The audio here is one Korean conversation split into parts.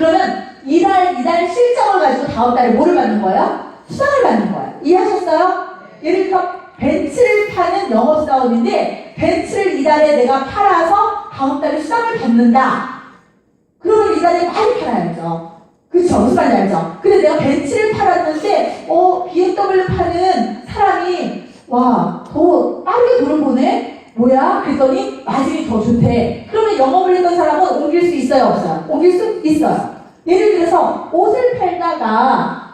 그러면 이달 실적을 가지고 다음 달에 뭐를 받는 거예요? 수당을 받는 거예요. 이해하셨어요? 예를 들어 벤츠를 파는 영업사원인데 벤츠를 이달에 내가 팔아서 다음 달에 수당을 받는다. 그러면 이달에 많이 팔아야죠. 그쵸? 무슨 말인지 알죠? 근데 내가 벤츠를 팔았는데 BMW 파는 사람이 와, 더 빠르게 돈을 보내? 뭐야? 그랬더니 마진이 더 좋대. 그러면 영업을 했던 사람은 옮길 수 있어요? 없어요? 옮길 수 있어요. 예를 들어서 옷을 팔다가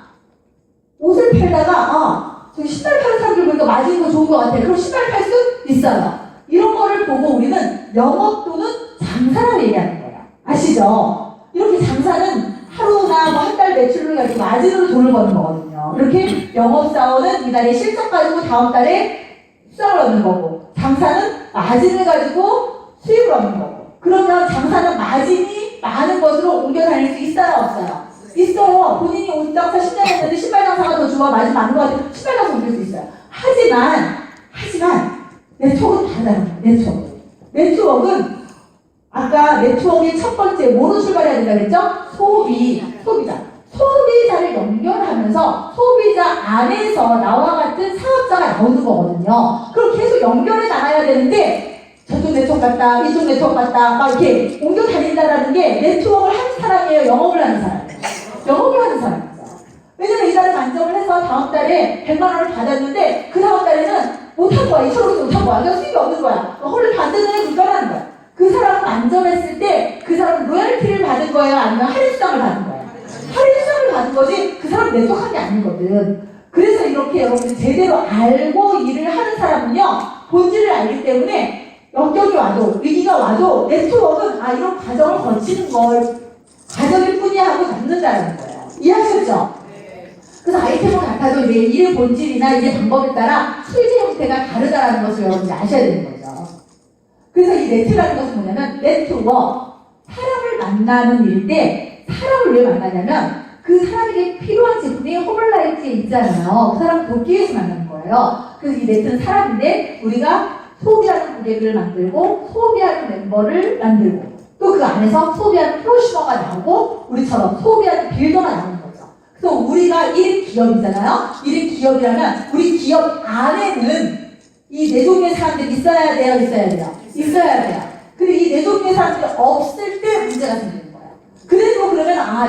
저기 신발 파는 사람들 보니까 마진이 더 좋은 것 같아. 그럼 신발 팔 수 있어요. 이런 거를 보고 우리는 영업 또는 장사를 얘기하는 거예요. 아시죠? 이렇게 장사는 하루나 뭐 한 달 매출을 가지고 마진으로 돈을 버는 거거든요. 이렇게 영업사원은 이달에 실적 가지고 다음 달에 수당을 얻는 거고, 장사는 마진을 가지고 수익을 얻는 거고. 그러면 장사는 마진이 많은 것으로 옮겨 다닐 수 있어요? 없어요? 있어요. 본인이 옷 장사 10년 했는데 신발 장사가 더 좋아, 마진 많은 것 같아요. 신발 장사 옮길 수 있어요. 하지만 네트워크는 다르다는 거예요. 네트워크는 아까 네트워크의 첫 번째 뭐로 출발해야 된다고 했죠? 소비자를 연결하면서 소비자 안에서 나와 같은 사업자가 나오는 거거든요. 그럼 계속 연결해 나가야 되는데 저쪽 네트워크 같다, 이쪽 네트워크 같다 막 이렇게 옮겨 다닌다라는 게 네트워크를 하는 사람이에요? 영업을 하는 사람이에요? 영업을 하는 사람이죠. 왜냐면 이달에 만점을 해서 다음 달에 100만 원을 받았는데 그 다음 달에는 못한 거야. 2,000원도 못한 거야. 그러니까 수익이 없는 거야. 헐을 받는 불가능한 거야. 그 사람은 만점했을 때 그 사람은 로열티를 받은 거예요? 아니면 할인수당을 받은 거예요? 할인수당을 받은 거지 그 사람은 네트워크한 게 아니거든. 그래서 이렇게 여러분들 제대로 알고 일을 하는 사람은요, 본질을 알기 때문에 역경이 와도 위기가 와도 네트워크는 이런 과정을 거치는 과정일 뿐이야 하고 넘는다는 거예요. 이해하셨죠? 그래서 아이템은 같아도 이제 일의 본질이나 일의 방법에 따라 수익의 형태가 다르다는 것을 여러분이 아셔야 되는 거죠. 그래서 이 네트라는 것은 뭐냐면 네트워크, 사람을 만나는 일인데 사람을 왜 만나냐면 그 사람에게 필요한 제품이 허블라이트에 있잖아요. 그 사람을 돕기 위해서 만나는 거예요. 그래서 이 네트는 사람인데 우리가 소비하는 고객을 만들고 소비하는 멤버를 만들고 또 그 안에서 소비하는 프로슈머가 나오고 우리처럼 소비하는 빌더가 나오는 거죠. 그래서 우리가 1인 기업이잖아요. 1인 기업이라면 우리 기업 안에는 이 네 종류의 사람들이 있어야 돼요? 있어야 돼요? 있어야 돼요. 근데 이 네 종류의 사람들이 없을 때 문제가 생기는 거예요. 그래도 그러면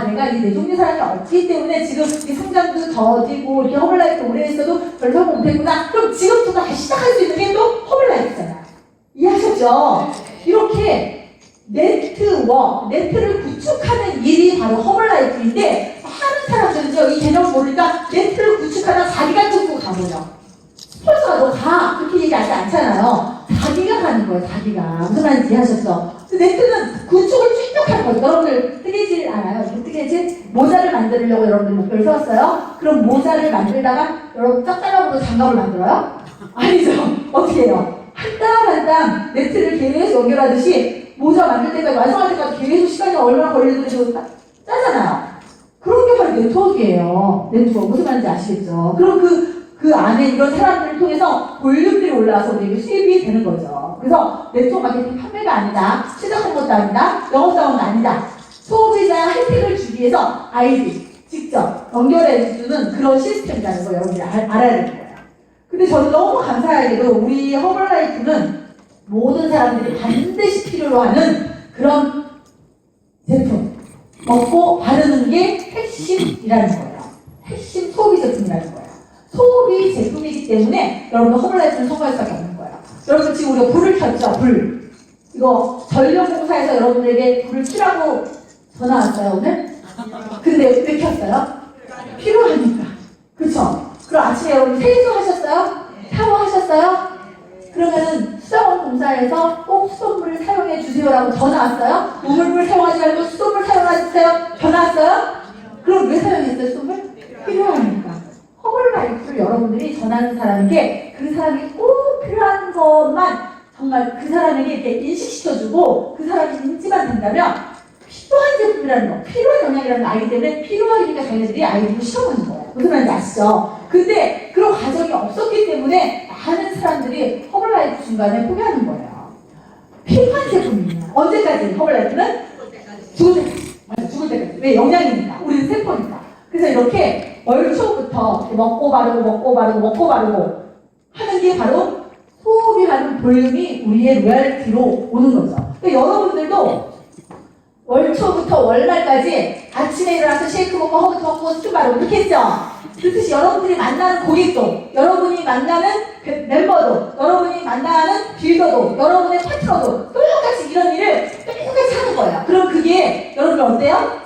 내가 이 네 종류의 사람이 없기 때문에 지금 이 성장도 더디고 이렇게 허블라이트 오래 했어도 별로 성공 못했구나. 그럼 지금부터 다시 시작할 수 있는 게 또 허블라이트잖아요. 이해하셨죠? 이렇게 네트를 구축하는 일이 바로 허블라이트인데 하는 사람들은요, 이 개념을 모르니까 네트를 구축하다 자기가 뚫고 가버려. 스폰서가 너 가! 그렇게 얘기하지 않잖아요. 자기가 가는 거예요, 자기가. 무슨 말인지 이해하셨죠? 네트는 구축을 쭉 하는 거죠. 여러분들 뜨개질 알아요? 뜨개질? 모자를 만들려고 여러분들 목표를 세웠어요? 그럼 모자를 만들다가 여러분 짝달라고도 장갑을 만들어요? 아니죠. 어떻게 해요? 한 땀 한 땀 네트를 계속 연결하듯이 모자 만들 때까지 완성할 때까지 계속 시간이 얼마나 걸리는지 짜잖아요. 그런 게 바로 네트워크예요. 네트워크. 무슨 말인지 아시겠죠? 그럼 그 안에 이런 사람들을 통해서 볼륨들이 올라와서 우리에게 수입이 되는 거죠. 그래서 네트워크 마케팅 판매가 아니다. 시작한 것도 아니다. 영업사원은 아니다. 소비자 혜택을 주기 위해서 아이디 직접 연결해 주는 그런 시스템이라는 거 여러분들이 알아야 되는 거예요. 근데 저는 너무 감사하게도 우리 허블라이프는 모든 사람들이 반드시 필요로 하는 그런 제품, 먹고 바르는 게 핵심이라는 거예요. 핵심 소비 제품이라는 거예요. 소비 제품이기 때문에 여러분들 허블라이프는 성공할 수밖에 없는 거예요. 여러분 지금 우리가 불을 켰죠? 불. 이거 전력공사에서 여러분들에게 불을 켜라고 전화 왔어요 오늘? 근데 왜 켰어요? 필요하니까. 그쵸? 그럼 아침에 여러분 세수하셨어요? 샤워하셨어요? 그러면은 수자원공사에서 꼭 수돗물을 사용해 주세요라고 전화 왔어요? 우물물 사용하지 말고 수돗물 사용하세요? 전화 왔어요? 그럼 왜 사용했어요 수돗물? 필요하니까. 허블라이프를 여러분들이 전하는 사람에게 그 사람이 꼭 필요한 것만 정말 그 사람에게 이렇게 인식시켜주고 그 사람이 인지만 된다면 필요한 제품이라는 거, 필요한 영양이라는 거 알기 때문에 필요하니까 자기들이 아이디를 시켜보는 거예요. 무슨 말인지 아시죠? 근데 그런 과정이 없었기 때문에 많은 사람들이 허블라이프 중간에 포기하는 거예요. 필요한 제품이에요. 언제까지? 허블라이프는? 죽을 때까지. 맞아, 죽을 때까지. 왜? 영양이니까. 우리는 세포니까. 그래서 이렇게 월초부터 먹고 바르고 하는 게 바로 소비하는 볼륨이 우리의 로얄티로 오는 거죠. 그러니까 여러분들도 월초부터 월말까지 아침에 일어나서 쉐이크 먹고 허브티 먹고 스킨 바르고 이렇게 했죠? 그렇듯이 여러분들이 만나는 고객도, 여러분이 만나는 그 멤버도, 여러분이 만나는 빌더도, 여러분의 파트너도 똑같이 이런 일을 똑같이 하는 거예요. 그럼 그게 여러분 어때요?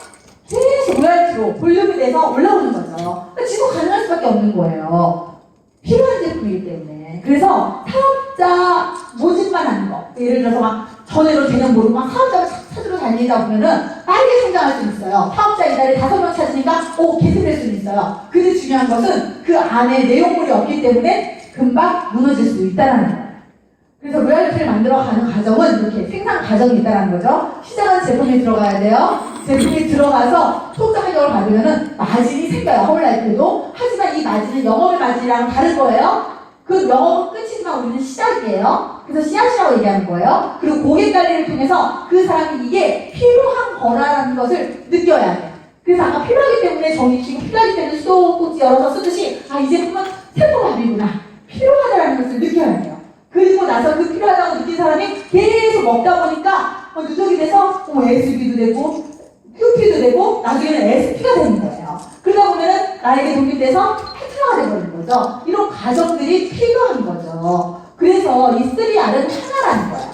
계속 로얄티로 볼륨이 돼서 올라오는 거죠. 그러니까 지속 가능할 수밖에 없는 거예요. 필요한 제품이기 때문에. 그래서 사업자 모집만 하는 거. 예를 들어서 막 전에로 개념 모르고 막 사업자가 찾으러 다니다 보면은 빠르게 성장할 수 있어요. 사업자 이달에 5명 찾으니까 개선될 수 있어요. 근데 중요한 것은 그 안에 내용물이 없기 때문에 금방 무너질 수 있다는 거예요. 그래서 로얄티를 만들어가는 과정은 이렇게 생산 과정이 있다는 거죠. 시작은 제품이 들어가야 돼요. 제품이 들어가서 소비자 가격을 받으면은 마진이 생겨요. 허블라이프도. 하지만 이 마진은 영업의 마진이랑 다른 거예요. 그 영업은 끝이지만 우리는 시작이에요. 그래서 씨앗이라고 얘기하는 거예요. 그리고 고객 관리를 통해서 그 사람이 이게 필요한 거라는 것을 느껴야 돼요. 그래서 아까 필요하기 때문에 정의키고 필요하기 때문에 수도꼭지 열어서 쓰듯이 이 제품은 세포밥이구나. 필요하다는 것을 느껴야 돼요. 그리고 나서 그 필요하다고 느낀 사람이 계속 먹다 보니까 누적이 돼서 SB도 되고 QP도 되고 나중에는 SP가 되는 거예요. 그러다 보면은 나에게 독립돼서 파트너가 되버리는 거죠. 이런 과정들이 필요한 거죠. 그래서 이 3R은 하나라는 거예요.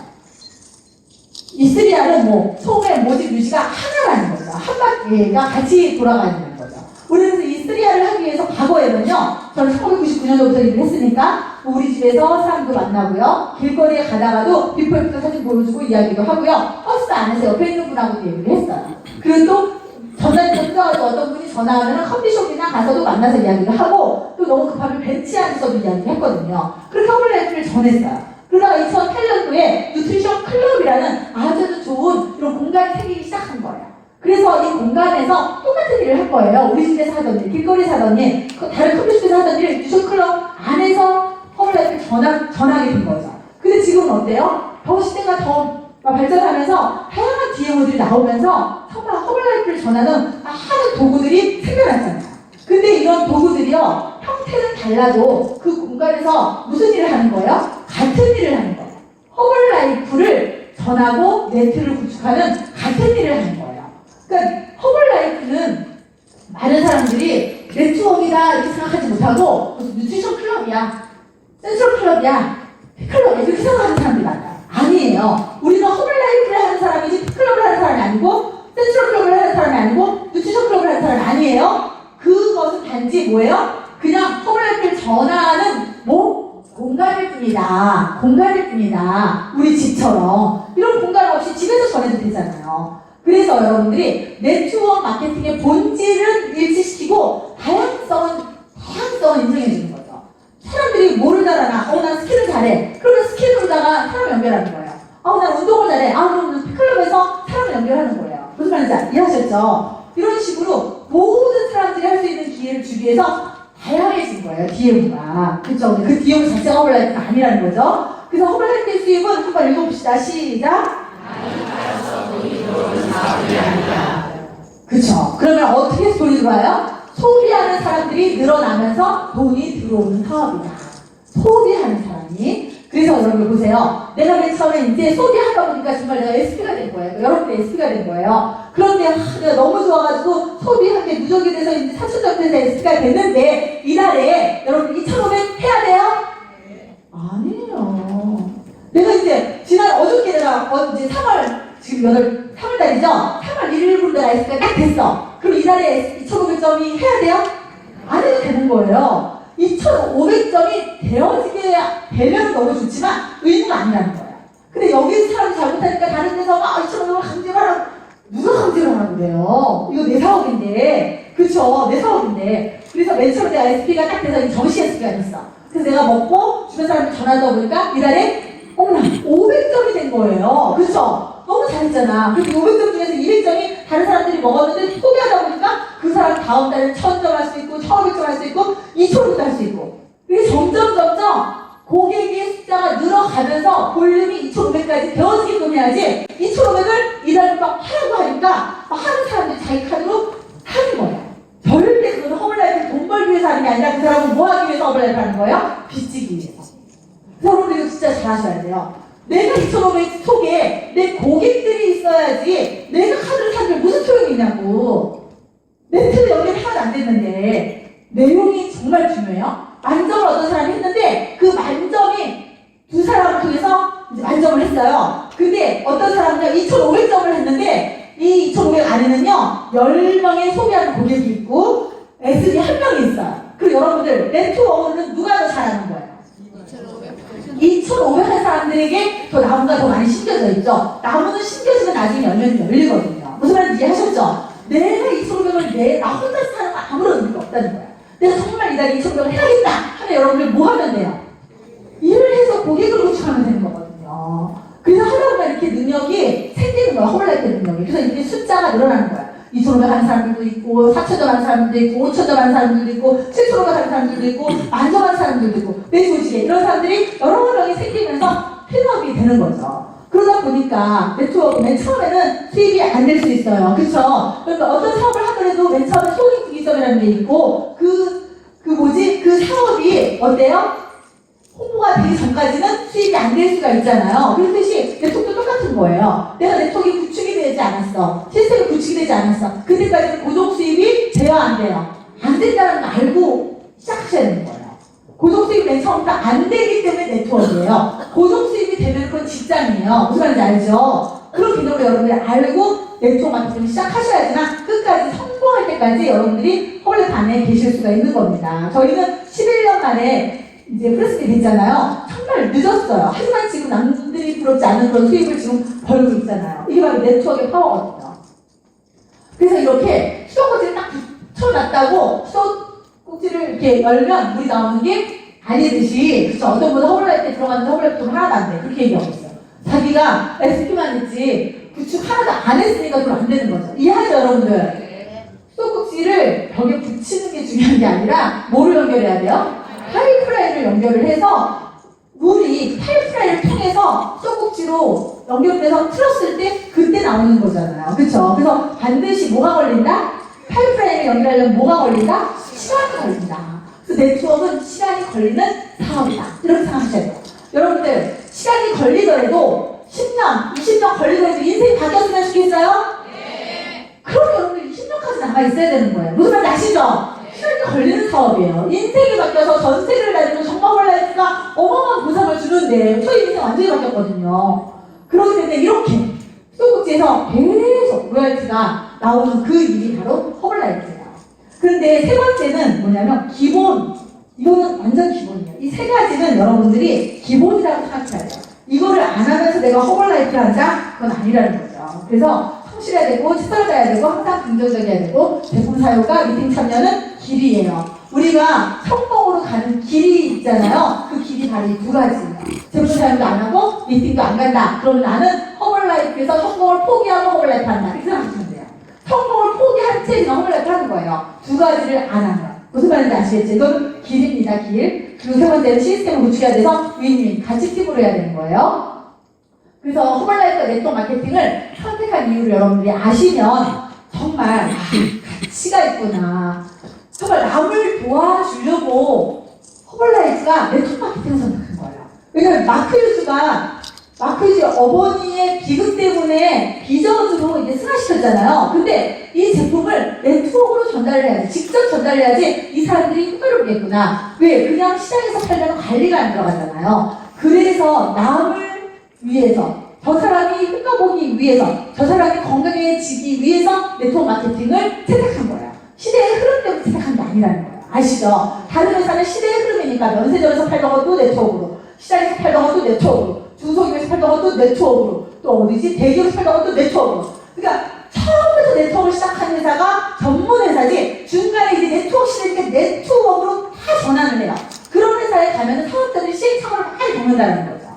이 3R은 소매, 모집, 유지가 하나라는 거죠. 한 바퀴가 같이 돌아가는 거죠. 그래서 이 3R을 하기 위해서 과거에는요, 저는 1999년도부터 일을 했으니까 우리 집에서 사람도 만나고요, 길거리에 가다가도 비포 애프터 사진 보여주고 이야기도 하고요, 버스 안에서 옆에 있는 분하고도 얘기를 했어요. 그리고 또 전화해서 뜯어가지고 어떤 분이 전화하면 커피숍이나 가서도 만나서 이야기를 하고, 또 너무 급하면 벤치 안에서도 이야기를 했거든요. 그래서 허블라이프를 전했어요. 그러다가 2008년도에 누트리션 클럽이라는 아주 좋은 이런 공간이 생기기 시작한 거예요. 그래서 이 공간에서 똑같은 일을 할 거예요. 우리 집에서 하던 일, 길거리에서 하던 일, 다른 커피숍에서 하던 일을 누트리션 클럽 안에서 허블라이프를 전하게 된 거죠. 근데 지금은 어때요? 더 시대가 더 발전하면서 다양한 DMO들이 나오면서 정말 허블라이프를 전하는 하는 도구들이 생겨났잖아요. 근데 이런 도구들이요, 형태는 달라도 그 공간에서 무슨 일을 하는 거예요? 같은 일을 하는 거예요. 허블라이프를 전하고 네트를 구축하는 같은 일을 하는 거예요. 그러니까 허블라이프는 많은 사람들이 네트워크이다 이렇게 생각하지 못하고 무슨 뉴트리션 클럽이야, 센트럴 클럽이야, 피클럽이야 이렇게 생각하는 사람들이 많아요. 아니에요. 우리는 허블라이프를 하는 사람이지 피클럽을 하는 사람이 아니고 센트럴 클럽을 하는 사람이 아니고 뉴트리션 클럽을 하는 사람이 아니에요. 그것은 단지 뭐예요? 그냥 허블라이프를 전하는 공간일 뿐이다. 공간일 뿐이다. 우리 집처럼. 이런 공간 없이 집에서 전해도 되잖아요. 그래서 여러분들이 네트워크 마케팅의 본질은 일치시키고 다양성은 인정해주는 거죠. 사람들이 뭐를 잘하나? 난 스킬을 잘해. 그러면 스킬로다가 사람 연결하는 거예요. 난 운동을 잘해. 그러면 피클럽에서 사람을 연결하는 거예요. 무슨 말인지 이해하셨죠? 이런 식으로 모든 사람들이 할 수 있는 기회를 주기 위해서 다양해진 거예요, DM가. 그쵸? 그 DM 자체가 허블라이프가 아니라는 거죠. 그래서 허블라이프의 수입은 한번 읽어봅시다. 시작. 그쵸? 그러면 어떻게 돈이 들어와요? 소비하는 사람들이 늘어나면서 돈이 들어오는 사업이다. 소비하는 사람이. 그래서 여러분 보세요. 내가 맨 처음에 이제 소비하다 보니까 정말 내가 SP가 된 거예요. 여러분들 SP가 된 거예요. 그런데 내가 너무 좋아가지고 소비한 게 누적이 돼서 이제 4,000점 돼서 SP가 됐는데 이날에 여러분 2,500 해야 돼요? 아니에요. 내가 이제 어저께 내가 이제 3월 지금 3월달이죠? 3월 1일부로 내가 SP가 딱 됐어. 그럼 이날에 2,500점이 해야 돼요? 안 해도 되는 거예요. 2,500점이 되어지게 되면 너무 좋지만 의무가 아니라는 거예요. 근데 여기서 사람이 잘못하니까 다른 데서 2,500을 강제로 하라고. 누가 강제로 하라고 그래요? 이거 내 사업인데. 그쵸? 내 사업인데. 그래서 맨 처음에 내가 SP가 딱 돼서 정시 SP가 됐어. 그래서 내가 먹고 주변 사람한테 전화하다 보니까 이날에 어머나 500점이 된 거예요. 그쵸? 너무 잘했잖아. 그래서 500점 중에서 200점이 다른 사람들이 먹었는데 소비하다 보니까 그 사람 다음 달에 1,000점 할 수 있고 1,500점 할 수 있고 2,500점 할 수 있고 이게 점점 고객의 숫자가 늘어가면서 볼륨이 2,500까지 되어지게끔 해야지 2,500을 이달부터 하라고 하니까 하는 사람이 자기 카드로 사는 거예요. 절대 그건 허블라이프 돈 벌기 위해서 하는 게 아니라 그 사람은 뭐 하기 위해서 허블라이프 하는 거예요? 빚지기 위해서. 여러분들 이거 진짜 잘 하셔야 돼요. 내가 2,500 속에 내 고객들이 있어야지 내가 카드를 사는 게 무슨 소용이 있냐고. 네트 연결이 하나도 안 됐는데 내용이 정말 중요해요. 만점을 어떤 사람이 했는데 그 만점이 두 사람을 통해서 이제 만점을 했어요. 근데 어떤 사람은요 2,500점을 했는데 이 2,500 안에는요 10명의 소비하는 고객이 있고 S이 1명이 있어요. 그리고 여러분들 네트워크는 누가 더 잘하는 거예요? 2,500 한 사람들에게 더 나무가 더 많이 심겨져 있죠. 나무는 심겨지면 나중에 열면 열리거든요. 무슨 말인지 이해하셨죠? 내가 2,500을 나 혼자 사는 거 아무런 의미가 없다는 거야. 내가 정말 이 달에 2,500을 해야겠다 하면 여러분들 뭐 하면 돼요? 일을 해서 고객을 구축하면 되는 거거든요. 그래서 하다 보면 이렇게 능력이 생기는 거야. 허블라이트 능력이. 그래서 이렇게 숫자가 늘어나는 거야. 2,500 하는 사람들도 있고 4,000점 하는 사람들도 있고 5,000점 하는 사람들도 있고 7,500 하는 사람들도 있고 만점 하는 사람들도 있고 내 조직에 이런 사람들이 여러 명이 생기면서 필업이 되는 거죠. 그러다 보니까 네트워크 맨 처음에는 수입이 안 될 수 있어요. 그렇죠? 그러니까 어떤 사업을 하더라도 맨 처음에 소득기점이라는 게 있고 그 사업이 어때요? 홍보가 되기 전까지는 수입이 안 될 수가 있잖아요. 그렇듯이 네트워크도 똑같은 거예요. 내가 네트워크가 구축이 되지 않았어. 시스템이 구축이 되지 않았어. 그때까지는 고정 수입이 돼요, 안 돼요? 안 된다는 거 알고 시작하셔야 되는 거예요. 고정 수입이 맨 처음부터 안 되기 때문에 네트워크예요. 고정 수입이 되면 그건 직장이에요. 무슨 말인지 알죠? 그런 개념을 여러분들이 알고 네트워크 마케팅을 시작하셔야지만 끝까지 성공할 때까지 여러분들이 허블라이프 안에 계실 수가 있는 겁니다. 저희는 11년 만에 이제 프레스가 됐잖아요. 정말 늦었어요. 하지만 지금 남들이 부럽지 않은 그런 수입을 지금 벌고 있잖아요. 이게 바로 네트워크의 파워거든요. 그래서 이렇게 수도꼭지를 딱 붙여놨다고 수도꼭지를 이렇게 열면 물이 나오는 게 아니듯이, 그쵸? 어떤 분은 허블라이트에 들어갔는데 허블라이트 돈 하나도 안 돼. 그렇게 얘기하고 있어요. 자기가 SP만 했지 구축 하나도 안 했으니까 돈 안 되는 거죠. 이해하죠, 여러분들? 수도꼭지를 벽에 붙이는 게 중요한 게 아니라 뭐를 연결해야 돼요? 파이프라인을 연결을 해서 물이 파이프라인을 통해서 수도꼭지로 연결돼서 틀었을 때 그때 나오는 거잖아요. 그렇죠? 그래서 반드시 뭐가 걸린다? 파이프라인을 연결하려면 뭐가 걸린다? 시간이 걸린다. 그래서 네트워크는 시간이 걸리는 사업이다. 이렇게 생각하셔야 돼요. 여러분들 시간이 걸리더라도 10년, 20년 걸리더라도 인생이 바뀌었으면 좋겠어요? 네. 그럼 여러분들 20년까지 남아있어야 되는 거예요. 무슨 말인지 아시죠? 시간이 걸리는 사업이에요. 인생이 바뀌어서 전세를 다니고 정말 올라니까 어마어마한 보상을 주는데 저희 인생 완전히 바뀌었거든요. 그렇기 때문에 이렇게 수도꼭지에서 계속 로열티가 나오는 그 일이 바로 허블라이트예요. 그런데 세 번째는 뭐냐면 기본. 이거는 완전 기본이에요. 이 세 가지는 여러분들이 기본이라고 생각해야 돼요. 이거를 안 하면서 내가 허블라이트를 하자? 그건 아니라는 거죠. 그래서 성실해야 되고, 치달아야 되고, 항상 긍정적이어야 되고, 제품 사용과 미팅 참여는 길이에요. 우리가 성공으로 가는 길이 있잖아요. 그 길이 바로 이 두 가지예요. 제품 사용도 안 하고, 미팅도 안 간다. 그럼 나는 허블라이프에서 성공을 포기하고 허블라이프 한다. 이렇게 생각하시면 돼요. 성공을 포기한 채 그냥 허블라이프 하는 거예요. 두 가지를 안 하면. 무슨 말인지 아시겠죠? 이건 길입니다, 길. 그리고 세 번째는 시스템을 구축해야 돼서 윈윈, 같이 팀으로 해야 되는 거예요. 그래서 허블라이프 네트워크 마케팅을 선택한 이유를 여러분들이 아시면 정말 가치가 있구나. 정말 남을 도와주려고 허블라이프가 네트워크 마케팅을 선택한 거예요. 왜냐면 마크 유즈 어머니의 비극 때문에 비전으로 이제 승화시켰잖아요. 근데 이 제품을 네트워크로 전달을 해야지, 직접 전달해야지 이 사람들이 효과를 보겠구나. 왜? 그냥 시장에서 팔면 관리가 안 들어가잖아요. 그래서 남을 위해서, 저 사람이 효과 보기 위해서, 저 사람이 건강해지기 위해서 네트워크 마케팅을 채택한 거예요. 시대의 흐름 때문에 채택한 게 아니라는 거예요. 아시죠? 다른 회사는 시대의 흐름이니까 면세점에서 팔던 것도 네트워크로, 시장에서 팔던 것도 네트워크로, 중소기업에서 팔던 것도 네트워크로, 또 어디지? 대기업에서 팔던 것도 네트워크로. 그러니까 처음부터 네트워크를 시작한 회사가 전문 회사지, 중간에 이제 네트워크 시대니까 네트워크로 다 전환을 해요. 그런 회사에 가면 사업자들이 시행착오를 많이 겪는다는 거죠.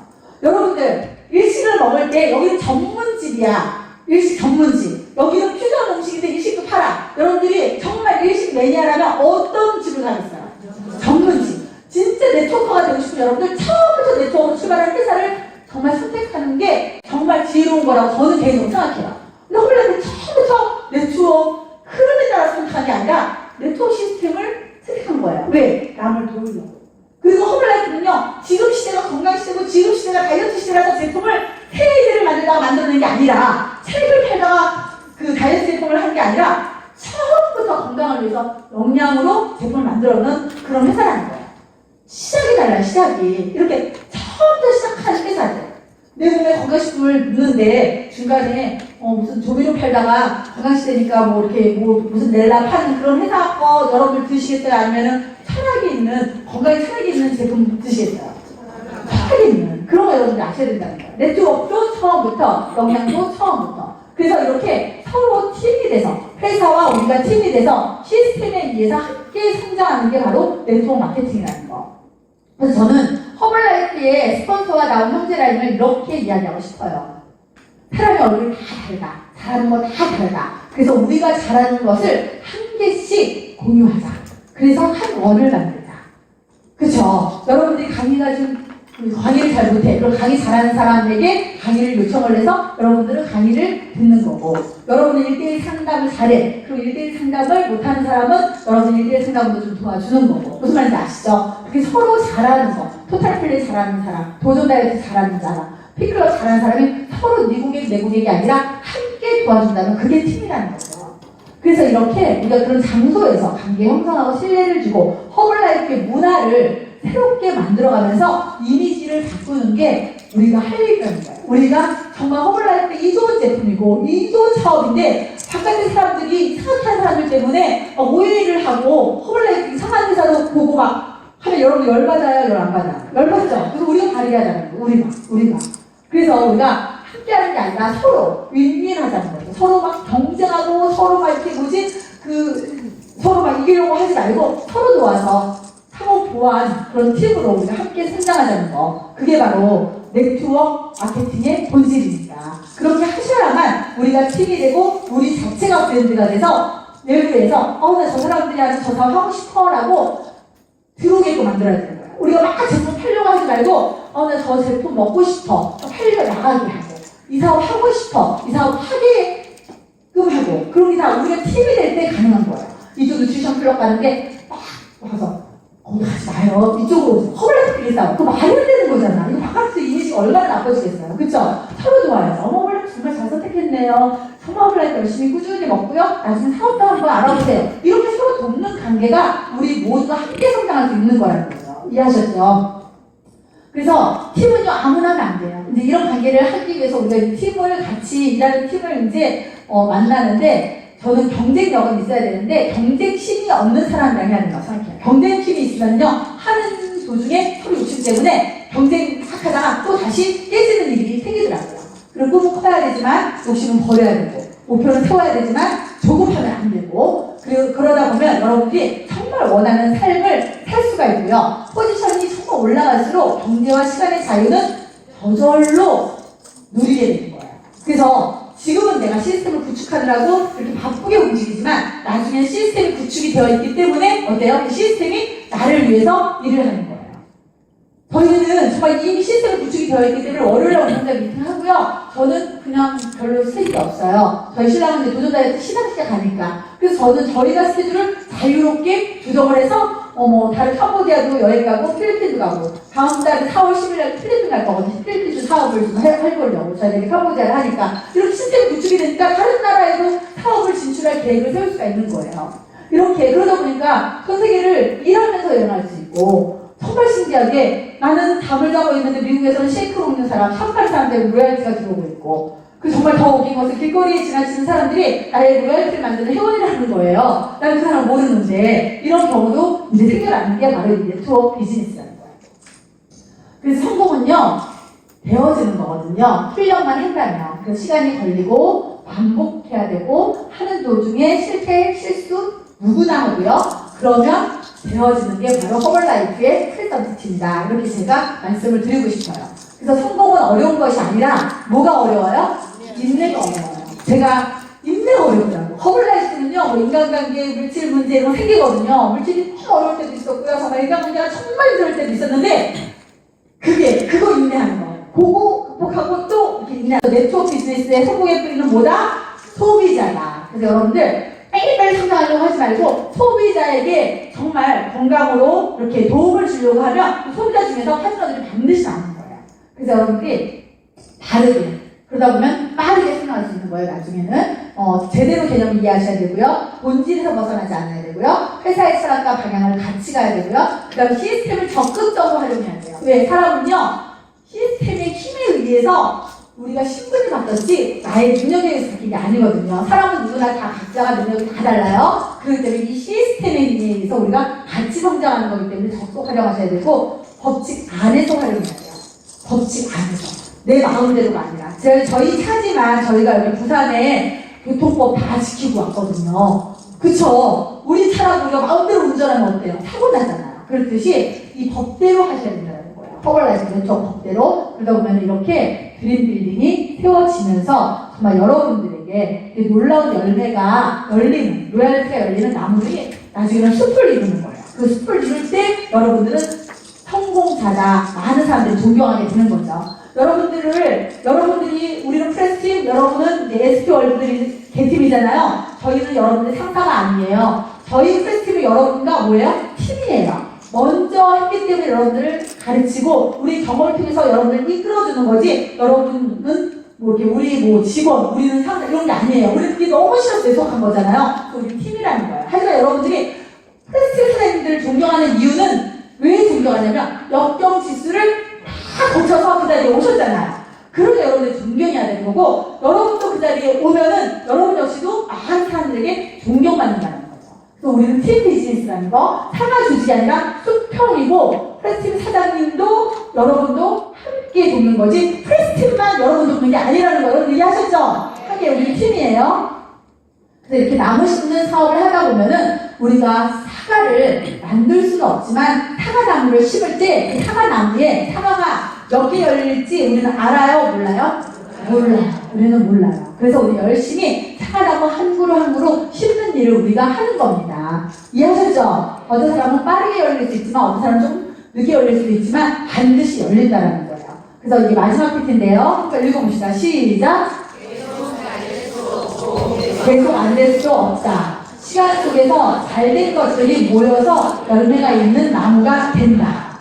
여러분들, 일식을 먹을 때 여기는 전문집이야. 일식 전문집. 여기는 퓨전 음식인데 일식도 팔아. 여러분들이 정말 일식 매니아라면 어떤 집을 가겠어요? 전문집. 진짜 네트워커가 되고 싶은 여러분들, 처음부터 네트워크로 출발하는 회사를 정말 선택하는 게 정말 지혜로운 거라고 저는 개인적으로 생각해요. 근데 원래 처음부터 네트워크 성장을 위해서 역량으로 제품을 만들어놓는 그런 회사라는 거예요. 시작이 달라요, 시작이. 이렇게 처음부터 시작하는 회사들. 내 몸에 건강식품을 넣는데 중간에 무슨 조미료 팔다가 건강식되니까 뭐 이렇게 무슨 넬라 파는 그런 회사 거 여러분들 드시겠어요? 아니면은 철학이 있는, 건강에 철학이 있는 제품 드시겠어요? 철학이 있는 그런 거 여러분들 아셔야 된다는 거예요. 네트워크도 처음부터, 역량도 처음부터. 그래서 이렇게 서로 팀이 돼서, 회사와 우리가 팀이 돼서 시스템에 의해서 함께 성장하는 게 바로 네트워크 마케팅이라는 거. 그래서 저는 허블라이프의 스폰서가 나온 형제라임을 이렇게 이야기하고 싶어요. 사람의 얼굴이 다 다르다. 잘하는 거 다 다르다. 그래서 우리가 잘하는 것을 한 개씩 공유하자. 그래서 한 원을 만들자. 그쵸? 여러분들이 강의가 좀 강의를 잘 못해. 그럼 강의 잘하는 사람에게 강의를 요청을 해서 여러분들은 강의를 듣는 거고, 여러분은 1대1 상담을 잘해. 그리고 1대1 상담을 못하는 사람은 여러분 1대1 상담도 좀 도와주는 거고. 무슨 말인지 아시죠? 그게 서로 잘하는 거. 토탈 플레이 잘하는 사람, 도전 다이어트 잘하는 사람, 피클럽 잘하는 사람이 서로 네 고객, 내 고객이 아니라 함께 도와준다면 그게 팀이라는 거죠. 그래서 이렇게 우리가 그런 장소에서 관계 형성하고 신뢰를 주고 허블라이프의 문화를 새롭게 만들어가면서 이미지를 바꾸는 게 우리가 할 일이라는 거예요. 우리가 정말 허블라이프 이 좋은 제품이고 이 좋은 사업인데 바깥의 사람들이 이상한 사람들 때문에 오해를 하고 허블라이프 이상한 회사도 보고 막 하면 여러분 열받아요? 열 안 받아요? 열받죠? 그래서 우리가 다르게 하자는 거예요. 우리가. 그래서 우리가 함께 하는 게 아니라 서로 윈윈하자는 거죠. 서로 막 경쟁하고 서로 막 이렇게 서로 막 이기려고 하지 말고 서로 도와서 상호 보완 그런 팀으로 우리가 함께 성장하자는 거. 그게 바로 네트워크 마케팅의 본질입니다. 그렇게 하셔야만 우리가 팀이 되고 우리 자체가 브랜드가 돼서 내부에서 나 저 사람들이 하는 저 사업 하고 싶어라고 들어오게끔 만들어야 되는 거야. 우리가 막 제품 팔려고 하지 말고 나 저 제품 먹고 싶어. 팔려 나가게 하고 이 사업 하고 싶어. 이 사업 하게끔 하고 그럼 이 사업 우리가 팀이 될 때 가능한 거예요. 이쪽 누트리션 클럽 가는데 막 와서 거기 가지 마요. 이쪽으로 허블라이프 비례 싸워. 그거 말이 안 되는 거잖아. 이거 바깥에서 이미지가 얼마나 나빠지겠어요. 그쵸? 서로 좋아야죠. 허블라이프 정말 잘 선택했네요. 정말 허블라이프 열심히 꾸준히 먹고요. 나중에 사업도 한번 알아보세요. 이렇게 서로 돕는 관계가 우리 모두가 함께 성장할 수 있는 거라는 거죠. 이해하셨죠? 그래서 팀은요 아무나 하면 안 돼요. 이제 이런 관계를 하기 위해서 우리가 팀을 같이 일하는 팀을 이제 만나는데 저는 경쟁력은 있어야 되는데 경쟁심이 없는 사람이랑 해야 된다고 생각해요. 경쟁심이 있으면요 하는 도중에 서로 욕심 때문에 경쟁 하다가 또 다시 깨지는 일이 생기더라고요. 그리고 꿈은 커야 되지만 욕심은 버려야 되고 목표는 세워야 되지만 조급하면 안 되고 그러다 보면 여러분들이 정말 원하는 삶을 살 수가 있고요. 포지션이 정말 올라갈수록 경제와 시간의 자유는 저절로 누리게 되는 거예요. 그래서 지금은 내가 시스템을 구축하느라고 이렇게 바쁘게 움직이지만 나중에 시스템이 구축이 되어 있기 때문에 어때요? 그 시스템이 나를 위해서 일을 하는 거예요. 저희는 정말 이미 시스템이 구축이 되어 있기 때문에 월요일날 운영자 미팅 하고요. 저는 그냥 별로 스케줄이 없어요. 저희 신랑은 이제 도전 다이어트 시상식에 가니까. 그래서 저는 저희가 스케줄을 자유롭게 조정을 해서 다른 캄보디아도 여행 가고 필리핀도 가고 다음 달에 4월 10일날 필리핀 갈 거거든요. 필리핀도 사업을 좀 해보려고 저희들이 캄보디아를 하니까 이렇게 시스템이 구축이 되니까 다른 나라에도 사업을 진출할 계획을 세울 수가 있는 거예요. 이렇게 그러다 보니까 전 세계를 일하면서 여행할 수 있고 정말 신기하게 나는 잠을 자고 있는데 미국에서는 쉐이크를 먹는 사람, 샴푸하는 사람들 로얄티가 들어오고 있고 그 정말 더 웃긴 것은 길거리에 지나치는 사람들이 나의 로얄티를 만드는 회원이라는 거예요. 나는 그 사람 모르는데 이런 경우도 이제 생겨나는 게 바로 이 네트워크 비즈니스라는 거예요. 그래서 성공은요 배워지는 거거든요. 훈련만 한다면 그래서 시간이 걸리고 반복해야 되고 하는 도중에 실패, 실수 누구나 하고요. 그러면 배워지는 게 바로 허블라이프의 프리덤티입니다. 이렇게 제가 말씀을 드리고 싶어요. 그래서 성공은 어려운 것이 아니라 뭐가 어려워요? 인내가 어려워요. 제가 인내가 어렵더라고요. 허블라이프는요 인간관계, 물질 문제 이런 거 생기거든요. 물질이 너무 어려울 때도 있었고요. 정말 인간관계가 정말 힘들 때도 있었는데 그거 인내하는 거예요. 그거 극복하고 또 이렇게 인내하는 네트워크 비즈니스의 성공의 뿌리는 뭐다? 소비자다. 그래서 여러분들 매일매일 성장하려고 하지 말고 소비자에게 정말 건강으로 이렇게 도움을 주려고 하면 소비자 중에서 파트너들이 반드시 나오는 거예요. 그래서 여러분들이 다르게 그러다 보면 빠르게 성장할 수 있는 거예요. 나중에는 제대로 개념을 이해하셔야 되고요. 본질에서 벗어나지 않아야 되고요. 회사의 철학과 방향을 같이 가야 되고요. 그 다음에 시스템을 적극적으로 활용해야 돼요. 왜? 사람은요, 시스템의 힘에 의해서 우리가 신분이 바뀌었지 나의 능력에 의해서 바뀐 게 아니거든요. 사람은 누구나 다 각자가 능력이 다 달라요. 그렇기 때문에 이 시스템의 힘에 의해서 우리가 같이 성장하는 거기 때문에 적극 활용하셔야 되고 법칙 안에서 활용해야 돼요. 법칙 안에서. 내 마음대로가 아니라. 저희 차지만 저희가 여기 부산에 교통법 다 지키고 왔거든요. 그쵸? 우리 차라고 우리가 마음대로 운전하면 어때요? 사고 나잖아요. 그렇듯이 이 법대로 하셔야 된다는 거예요. 허벌라이프 왼쪽 법대로. 그러다 보면 이렇게 그린 빌딩이 세워지면서 정말 여러분들에게 놀라운 열매가 열리는, 로얄티가 열리는 나무들이 나중에는 숲을 이루는 거예요. 그 숲을 이룰 때 여러분들은 성공자다. 많은 사람들이 존경하게 되는 거죠. 여러분들이, 우리는 프레스팀, 여러분은 SP월드들이 개팀이잖아요. 저희는 여러분들의 상사가 아니에요. 저희 프레스팀은 여러분과 뭐예요? 팀이에요. 먼저 했기 때문에 여러분들을 가르치고, 우리 경험을 통해서 여러분들을 이끌어주는 거지, 여러분은 뭐 이렇게 우리 직원, 우리는 상사, 이런 게 아니에요. 우리 그게 너무 싫어서 내속한 거잖아요. 우리 팀이라는 거예요. 하지만 여러분들이 프레스팀 사장님들을 존경하는 이유는 왜 존경하냐면, 역경 지수를 다 거쳐서 그 자리에 오셨잖아요. 그러니까 여러분들 존경해야 되는 거고, 여러분도 그 자리에 오면은 여러분 역시도 많은 사람들에게 존경받는다는 거죠. 그래서 우리는 팀 비즈니스라는 거, 상하 조직이 아니라 수평이고, 프레스팀 사장님도 여러분도 함께 돕는 거지, 프레스팀만 여러분 돕는 게 아니라는 거 여러분 이해하셨죠? 하게 우리 팀이에요. 그래서 이렇게 나무 심는 사업을 하다 보면은 우리가 사과를 만들 수는 없지만 사과나무를 심을 때 그 사과나무에 사과가 몇 개 열릴지 우리는 알아요? 몰라요? 몰라요. 우리는 몰라요. 그래서 우리 열심히 사과나무 한 그루 한 그루 심는 일을 우리가 하는 겁니다. 이해하셨죠? 어떤 사람은 빠르게 열릴 수 있지만 어떤 사람은 좀 늦게 열릴 수도 있지만 반드시 열린다는 거예요. 그래서 이게 마지막 피트인데요. 한번 읽어봅시다. 시작! 계속 안 될 수 없다. 시간 속에서 잘된 것들이 모여서 열매가 있는 나무가 된다.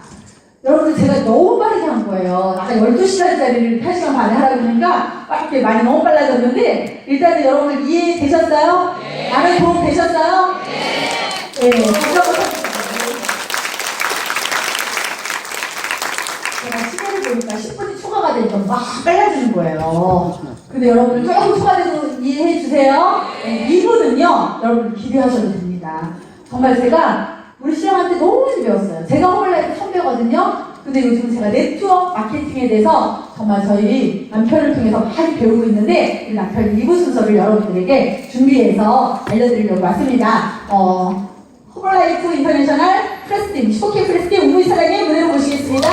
여러분들 제가 너무 빠르게 한 거예요. 아까 12시간짜리를 1시간 반에 하라고 하니까 이렇게 많이 너무 빨라졌는데 일단은 여러분들 이해되셨어요? 네. 많은 도움 되셨어요? 네. 네. 제가 시계를 보니까 10분이 초과가 되니까 막 빨라지는 거예요. 근데 여러분들 조금 초과돼서 이해해 주세요. 네, 2부는요, 여러분 기대하셔도 됩니다. 정말 제가 우리 신랑한테 너무 많이 배웠어요. 제가 허벌라이프 처음 배우거든요. 근데 요즘 제가 네트워크 마케팅에 대해서 정말 저희 남편을 통해서 많이 배우고 있는데, 이 남편 2부 순서를 여러분들에게 준비해서 알려드리려고 왔습니다. 허벌라이프 인터내셔널 프레스팀, 15K 프레스팀 우무이 사장님 무대로 모시겠습니다.